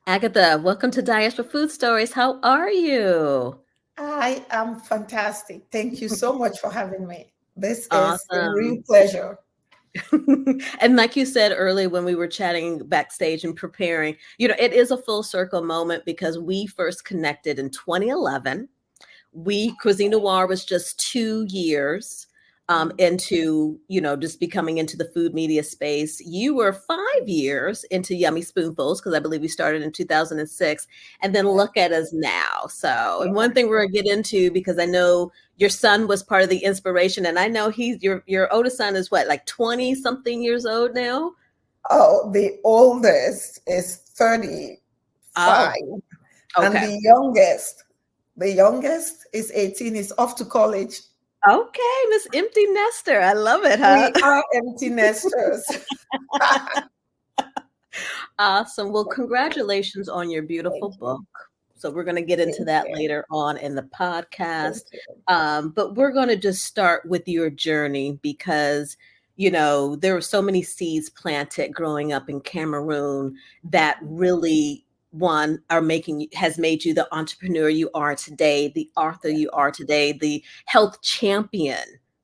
Agatha, welcome to Diaspora Food Stories. How are you? I am fantastic. Thank you so much for having me. This is a real Awesome. pleasure. And like you said earlier when we were chatting backstage and preparing, it is a full circle moment because we first connected in 2011. Cuisine Noir was just 2 years into, just becoming into the food media space. You were 5 years into Yummy Spoonfuls because I believe we started in 2006. And then Yeah. look at us now. So, and one thing we're going to get into, because I know your son was part of the inspiration, and I know your oldest son is what, like 20 something years old now? Oh, the oldest is 35, Oh, and okay. the youngest is 18, is off to college. Okay, Miss Empty Nester. I love it, huh? We are empty nesters. Awesome. Well, congratulations on your beautiful Thank you. book. So we're going to get into Thank that you. later on in the podcast. Thank you. But we're going to just start with your journey because, there were so many seeds planted growing up in Cameroon that really has made you the entrepreneur you are today, the author Yeah. you are today, the health champion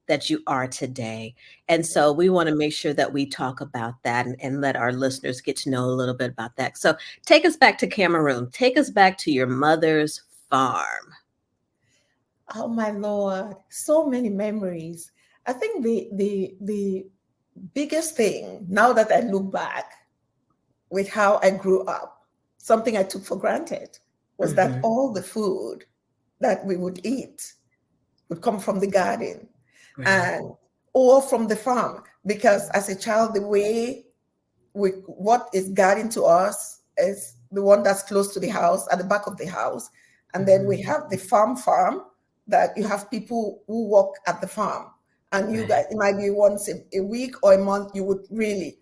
that you are today. And Yeah. so we want to make sure that we talk about that and let our listeners get to know a little bit about that. So take us back to Cameroon. Take us back to your mother's farm. Oh my Lord, so many memories. I think the biggest thing now that I look back with how I grew up, something I took for granted was that Hmm. all the food that we would eat would come from the garden Right. and or from the farm. Because as a child, the way what is garden to us is the one that's close to the house, at the back of the house. And then we Hmm. have the farm that you have people who work at the farm. And you Right. guys, it might be once a week or a month, you would really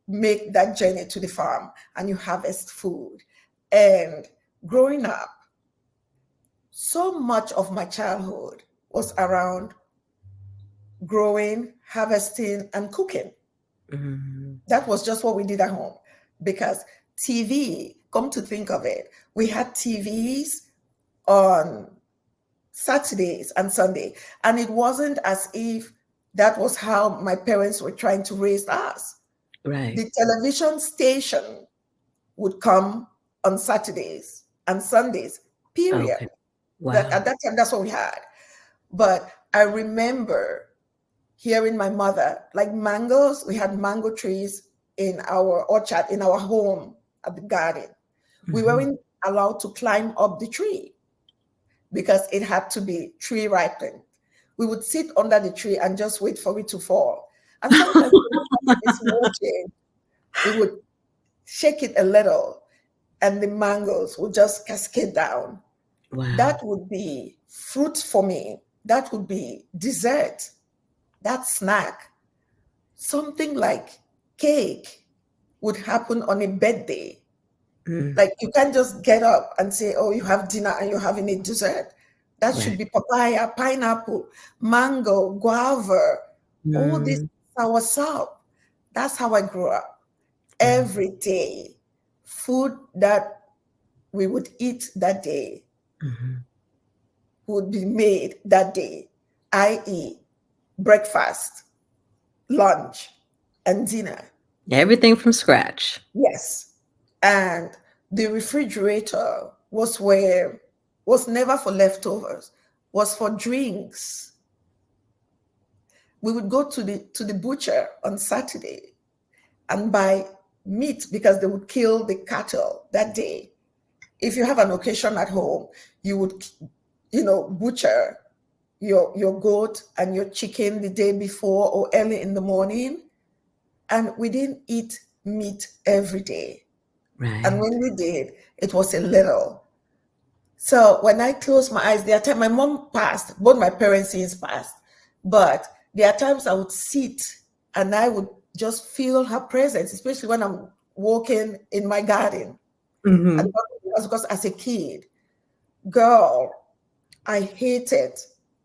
make that journey to the farm and you harvest food. And growing up, so much of my childhood was around growing, harvesting, and cooking. Hmm. That was just what we did at home because TV, come to think of it, we had TVs on Saturdays and Sunday. And it wasn't as if that was how my parents were trying to raise us. Right. The television station would come on Saturdays and Sundays, period. Okay. That Wow. at that time, that's what we had. But I remember hearing my mother, like mangoes, we had mango trees in our orchard, in our home at the garden. We Hmm. weren't allowed to climb up the tree because it had to be tree ripened. We would sit under the tree and just wait for it to fall. And sometimes when the farmer is watching, we would shake it a little and the mangoes would just cascade down. Wow. That would be fruit for me. That would be dessert, that snack. Something like cake would happen on a birthday. Mm. Like you can't just get up and say, oh, you have dinner and you're having a dessert. That should Right. be papaya, pineapple, mango, guava, all this Mm. sour sop. That's how I grew up. Mm. Every day, food that we would eat that day Mhm. would be made that day, i.e., breakfast, lunch, and dinner. Everything from scratch. Yes. And the refrigerator was never for leftovers, was for drinks. We would go to the butcher on Saturday and buy meat because they would kill the cattle that day. If you have an occasion at home, you would, butcher your goat and your chicken the day before or early in the morning. And we didn't eat meat every day. And Right. when we did, it was a little. So when I close my eyes, there are times my mom passed, both my parents since passed, but there are times I would sit and I would just feel her presence, especially when I'm walking in my garden. And Mhm. it was because as a kid, girl, I hated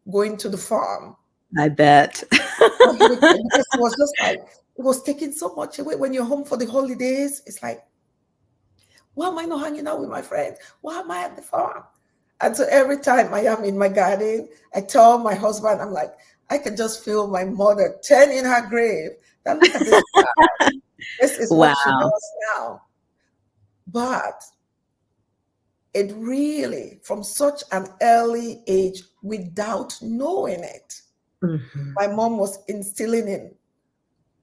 going to the farm. I bet. I hated it because it was just like it was taking so much away when you're home for the holidays. It's like Why am I not hanging out with my friends? Why am I at the farm? And so every time I am in my garden, I tell my husband, I'm like, I can just feel my mother turning her grave. That look at this child. This is what she Wow. does now. But it really, from such an early age, without knowing it, Mhm. my mom was instilling in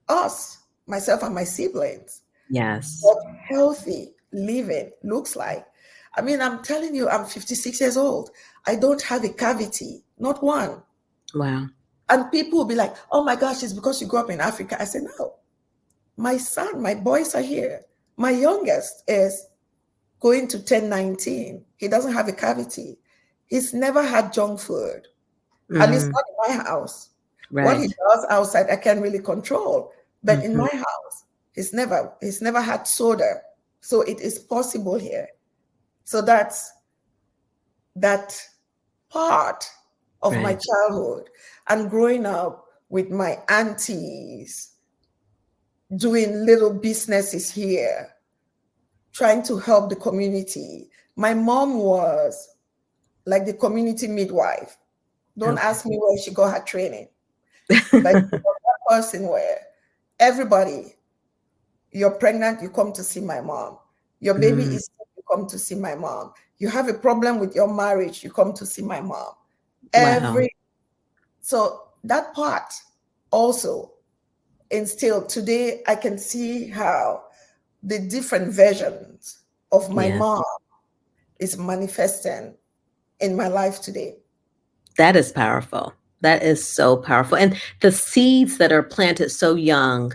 us, myself and my siblings, Yes. what healthy living looks like. I mean, I'm telling you, I'm 56 years old. I don't have a cavity, not one. Wow. And people will be like, oh my gosh, it's because you grew up in Africa. I said, no, my son, my boys are here. My youngest is going to 10, 19. He doesn't have a cavity. He's never had junk food, at least Mhm. not in my house. What he Right. does outside, I can't really control. But in Mhm. my house, he's never had soda. So it is possible here. So that's that part of my Right. childhood and growing up with my aunties, doing little businesses here, trying to help the community. My mom was like the community midwife. Don't Okay. ask me where she got her training, but she was that person where everybody, you're pregnant, you come to see my mom. Your baby Mm. is sick, you come to see my mom. You have a problem with your marriage, you come to see my mom. Wow. Every So that part also instilled. Today, I can see how the different versions of my Yeah. mom is manifesting in my life today. That is powerful. That is so powerful. And the seeds that are planted so young,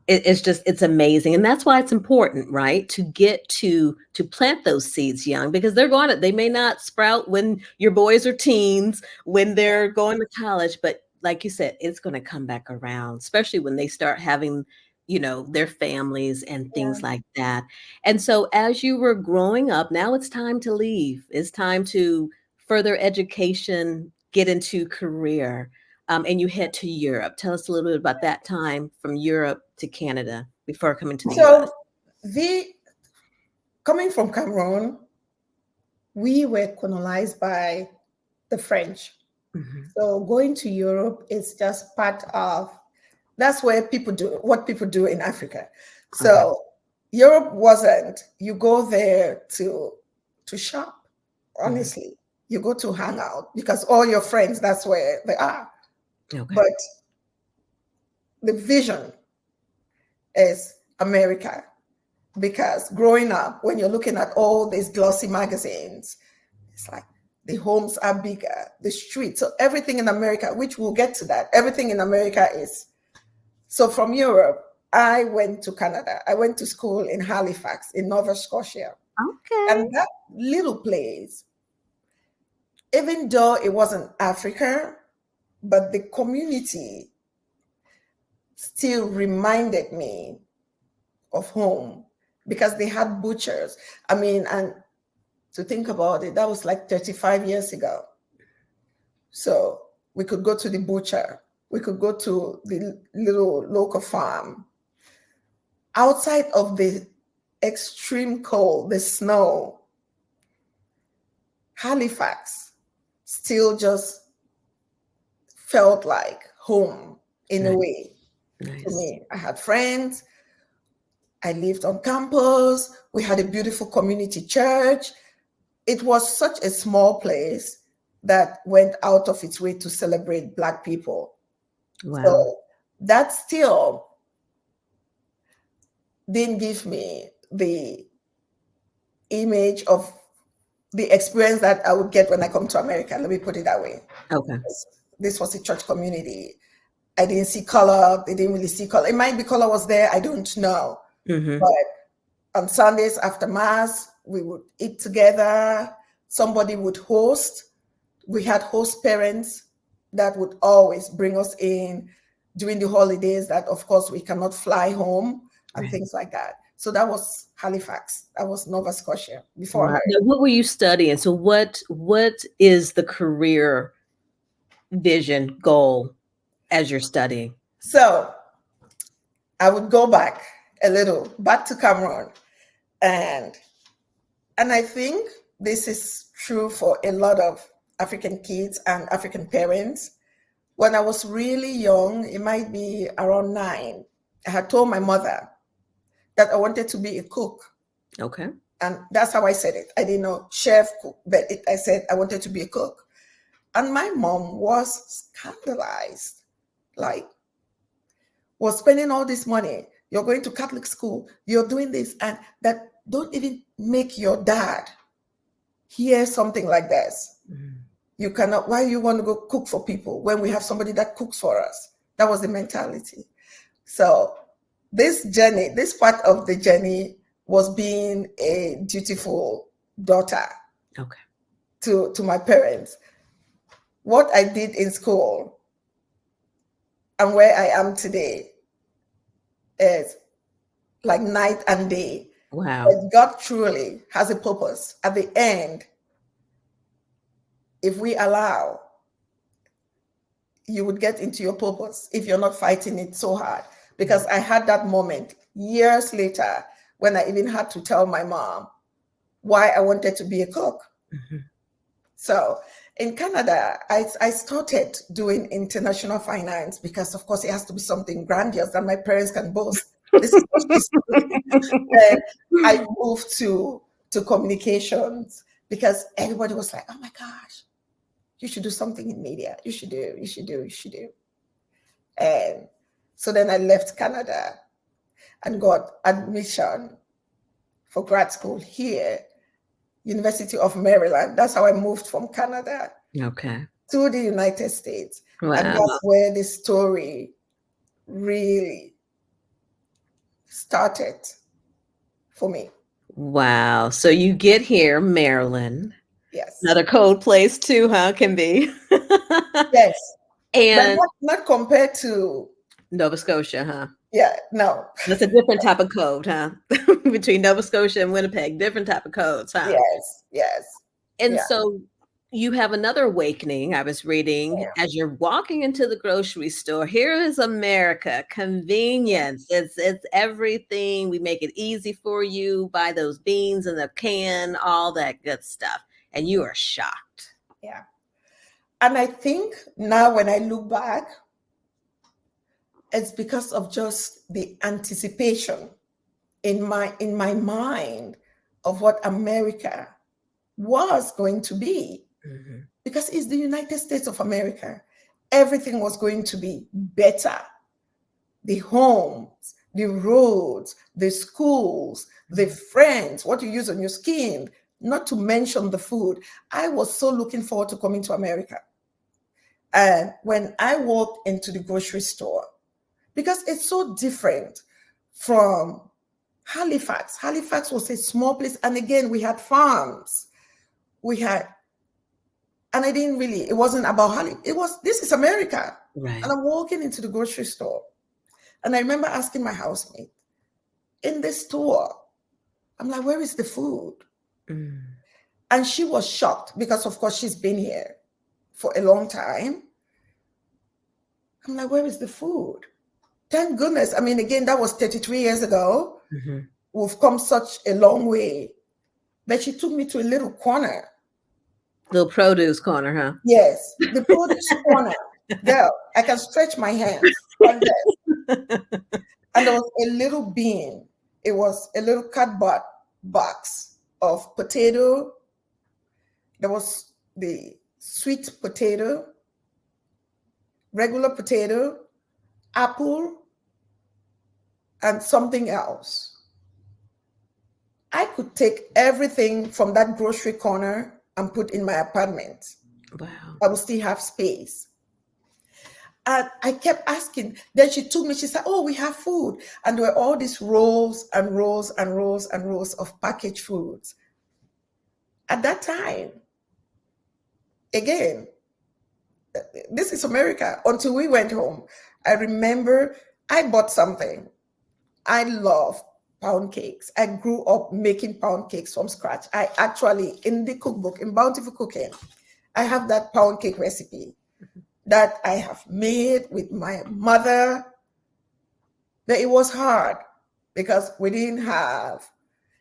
it's just it's amazing. And that's why it's important, right? To get to plant those seeds young because they may not sprout when your boys are teens, when they're going to college, but like you said, it's going to come back around, especially when they start having, their families and Yeah. things like that. And so as you were growing up, now it's time to leave. It's time to further education, get into career, and you head to Europe. Tell us a little bit about that time from Europe to Canada before coming to the US. So the coming from Cameroon, we were colonized by the French. Mhm. So going to Europe is just part of that's where people do what people do in Africa. Okay. So Europe wasn't you go there to shop, Mhm. honestly. You go to hang out because all your friends, that's where they are. Okay. But the vision is America because growing up, when you're looking at all these glossy magazines, it's like the homes are bigger, the streets, so everything in America, which we'll get to that, everything in America is. So from Europe, I went to Canada. I went to school in Halifax, in Nova Scotia. And Okay. that little place, even though it wasn't Africa, but the community still reminded me of home because they had butchers. I mean, and to think about it, that was like 35 years ago. So we could go to the butcher, we could go to the little local farm. Outside of the extreme cold, the snow, Halifax still just felt like home in a Nice. way to Nice. me. I had friends. I lived on campus. We had a beautiful community church. It was such a small place that went out of its way to celebrate Black people. Wow. So that still didn't give me the image of the experience that I would get when I come to America. Let me put it that way. Okay. This was a church community. I didn't see color. They didn't really see color. It might be color was there. I don't know. Hmm. But on Sundays after Mass, we would eat together. Somebody would host. We had host parents that would always bring us in during the holidays that, of course, we cannot fly home and Right. things like that. So that was Halifax. That was Nova Scotia before Wow. America. Now, what were you studying? So what is the career vision goal as you're studying? So I would go back a little, back to Cameroon. And And I think this is true for a lot of African kids and African parents. When I was really young, it might be around 9, I had told my mother that I wanted to be a cook. Okay. And that's how I said it. I didn't know chef, cook, but I said I wanted to be a cook. And my mom was scandalized, like, was spending all this money. You're going to Catholic school, you're doing this, and that don't even make your dad hear something like this. Mm. You cannot, why you want to go cook for people when we have somebody that cooks for us? That was the mentality. So this journey, this part of the journey was being a dutiful daughter Okay. to my parents. What I did in school and where I am today is like night and day. Wow. But God truly has a purpose. At the end, if we allow, you would get into your purpose if you're not fighting it so hard. Because I had that moment years later when I even had to tell my mom why I wanted to be a cook. Mm-hmm. So in Canada, I started doing international finance because, of course, it has to be something grandiose that my parents can boast. This is what she's doing. And I moved to communications because everybody was like, oh my gosh, you should do something in media. You should do. And so then I left Canada and got admission for grad school here, University of Maryland. That's how I moved from Canada Okay. to the United States. Wow. And that's where the story really started for me. Wow. So you get here, Maryland. Yes. Another cold place too, huh? Can be. Yes. But And not compared to, Nova Scotia, huh? yeah, no. That's a different type of code, huh? Between Nova Scotia and Winnipeg, different type of codes, huh? Yes. And Yeah. so you have another awakening. I was reading as you're walking into the grocery store. Here is America, convenience. It's everything. We make it easy for you. Buy those beans in the can, all that good stuff. And you are shocked. Yeah. And I think now when I look back, it's because of just the anticipation in my mind of what America was going to be. Mm-hmm. Because it's the United States of America. Everything was going to be better. The homes, the roads, the schools, the friends, what you use on your skin, not to mention the food. I was so looking forward to coming to America. And when I walked into the grocery store, because it's so different from Halifax. Halifax was a small place. And again, we had farms. And I didn't really, it wasn't about Halifax. This is America. Right. And I'm walking into the grocery store. And I remember asking my housemate, in this store, I'm like, where is the food? Mm. And she was shocked because, of course, she's been here for a long time. I'm like, where is the food? Thank goodness. I mean, again, that was 33 years ago. Mm-hmm. We've come such a long way. But she took me to a little corner. Little produce corner, huh? Yes, the produce corner. Girl, I can stretch my hands like this. And there was a little bean. It was a little cardboard box of potato. There was the sweet potato, regular potato, apple, and something else. I could take everything from that grocery corner and put in my apartment. Wow. I would still have space. And I kept asking. Then she took me, she said, oh, we have food. And there were all these rows and rows and rows and rows of packaged foods. At that time, again, this is America. Until we went home, I remember I bought something. I love pound cakes. I grew up making pound cakes from scratch. I actually, in the cookbook, in Bountiful Cooking, I have that pound cake recipe that I have made with my mother. But it was hard because we didn't have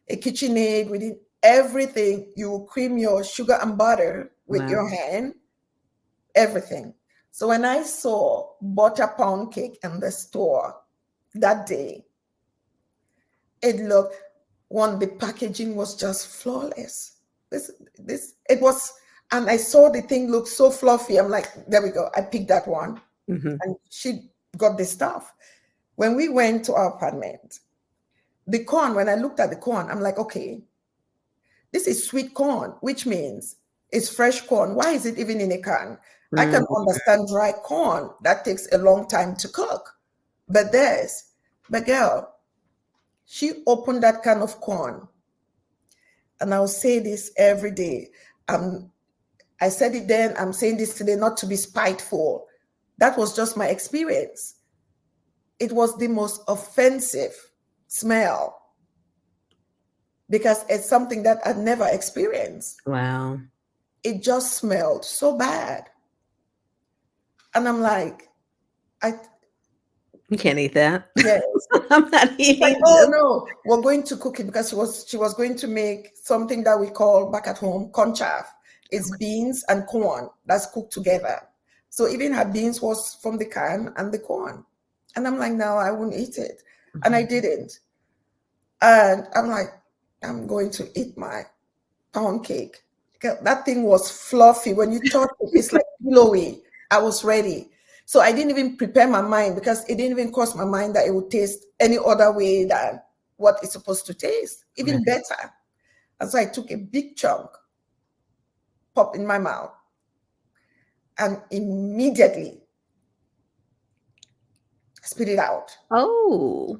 a KitchenAid. everything. You cream your sugar and butter with your hand, everything. So when I saw butter pound cake in the store that day, it looked, the packaging was just flawless. It was, and I saw the thing look so fluffy. I'm like, there we go. I picked that one. Mm-hmm. And she got the stuff. When we went to our apartment, the corn, when I looked at the corn, I'm like, okay, this is sweet corn, which means it's fresh corn. Why is it even in a can? I can understand dry corn. That takes a long time to cook. But girl, she opened that can of corn. And I'll say this every day. I said it then, I'm saying this today, not to be spiteful. That was just my experience. It was the most offensive smell because it's something that I'd never experienced. Wow. It just smelled so bad. And I'm like, you can't eat that. Yes. I'm not eating like, oh no, we're going to cook it because she was going to make something that we call back at home corn chaff. It's beans and corn that's cooked together. So even her beans was from the can and the corn. And I'm like, no, I wouldn't eat it. And I didn't. And I'm like, I'm going to eat my pound cake. That thing was fluffy. When you touch it, it's like pillowy. I was ready. So I didn't even prepare my mind because it didn't even cross my mind that it would taste any other way than what it's supposed to taste, even better. And so I took a big chunk, popped in my mouth, and immediately spit it out. Oh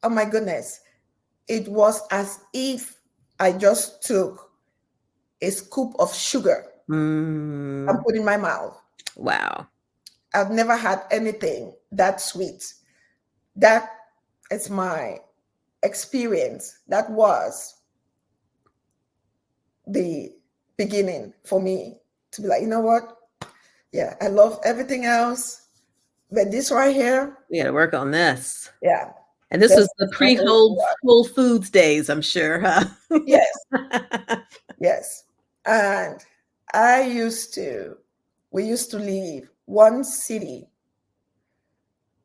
my goodness. It was as if I just took a scoop of sugar and put in my mouth. Wow. I've never had anything that sweet. That is my experience. That was the beginning for me to be like, you know what? Yeah, I love everything else, but this right here, we got to work on this. Yeah. And this was the pre-Whole Foods days, I'm sure, huh? Yes. Yes. And we used to leave one city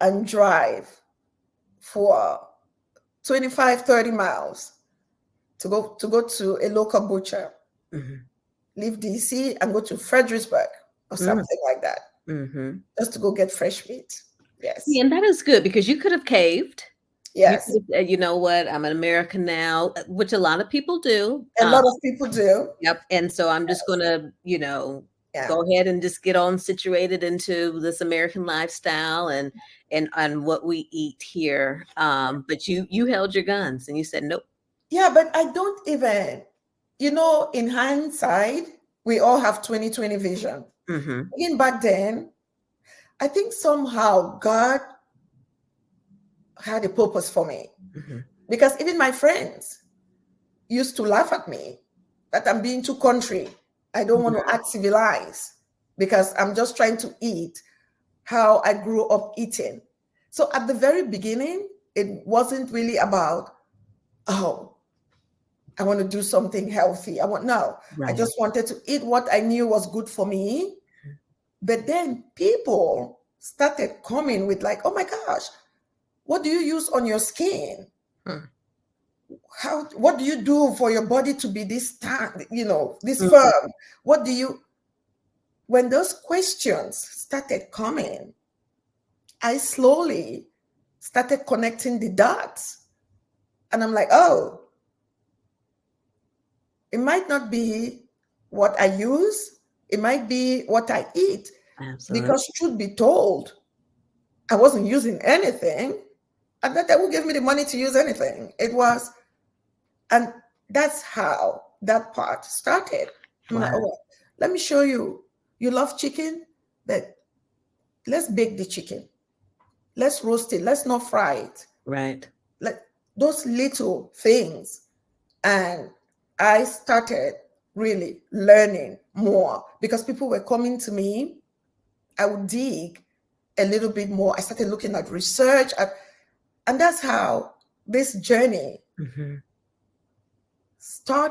and drive for 25, 30 miles to go to a local butcher. Leave DC and go to Fredericksburg or something like that. Just to go get fresh meat. Yes. Yeah, and that is good because you could have caved. Yes. You know what? I'm an American now, which a lot of people do. A lot of people do. Yep. And so I'm just going to, go ahead and just get on situated into this American lifestyle and what we eat here. But you held your guns and you said, nope. Yeah, but I don't even, in hindsight, we all have 20/20 vision. Even back then, I think somehow God had a purpose for me. Because even my friends used to laugh at me that I'm being too country. I don't want to act civilized because I'm just trying to eat how I grew up eating. So at the very beginning, it wasn't really about, oh, I want to do something healthy. I just wanted to eat what I knew was good for me. But then people started coming with like, oh my gosh, what do you use on your skin? What do you do for your body to be this firm? What do you, when those questions started coming, I slowly started connecting the dots. And I'm like, oh, it might not be what I use. It might be what I eat. Absolutely. Because truth be told, I wasn't using anything. And that they would give me the money to use anything. It was, and that's how that part started. I'm like, oh, let me show you. You love chicken? But let's bake the chicken. Let's roast it. Let's not fry it. Right. Like those little things. And I started really learning more because people were coming to me. I would dig a little bit more. I started looking at research, and that's how this journey started.